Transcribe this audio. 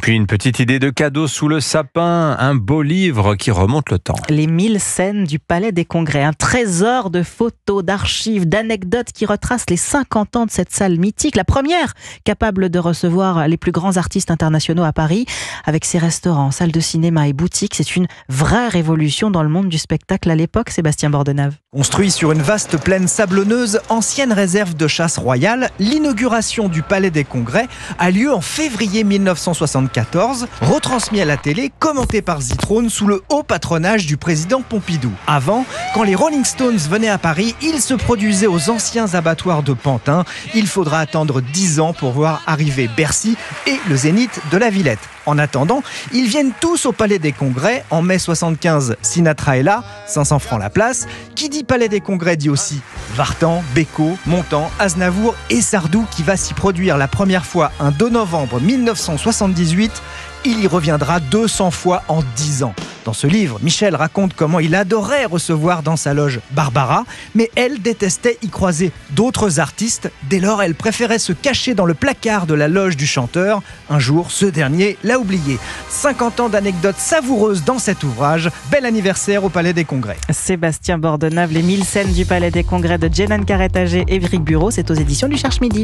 puis une petite idée de cadeau sous le sapin, un beau livre qui remonte le temps. Les 1000 scènes du Palais des Congrès, un trésor de photos, d'archives, d'anecdotes qui retrace les 50 ans de cette salle mythique, la première capable de recevoir les plus grands artistes internationaux à Paris, avec ses restaurants, salles de cinéma et boutiques. C'est une vraie révolution dans le monde du spectacle à l'époque, Sébastien Bordenave. Construit sur une vaste plaine sablonneuse, ancienne réserve de chasse royale, l'inauguration du Palais des Congrès a lieu en février 1974, retransmis à la télé, commenté par Zitrone sous le haut patronage du président Pompidou. Avant, quand les Rolling Stones venaient à Paris, ils se produisaient aux anciens abattoirs de Pantin. Il faudra attendre 10 ans pour voir arriver Bercy et le Zénith de la Villette. En attendant, ils viennent tous au Palais des Congrès. En mai 75, Sinatra est là, 500 francs la place. Qui dit Palais des Congrès dit aussi Vartan, Bécaud, Montand, Aznavour et Sardou qui va s'y produire la première fois un 2 novembre 1978. Il y reviendra 200 fois en 10 ans. Dans ce livre, Michel raconte comment il adorait recevoir dans sa loge Barbara, mais elle détestait y croiser d'autres artistes. Dès lors, elle préférait se cacher dans le placard de la loge du chanteur. Un jour, ce dernier l'a oublié. 50 ans d'anecdotes savoureuses dans cet ouvrage. Bel anniversaire au Palais des Congrès. Sébastien Bordenave, les 1000 scènes du Palais des Congrès de Jenan Carrette-Agé et Éric Bureau, c'est aux éditions du Cherche Midi.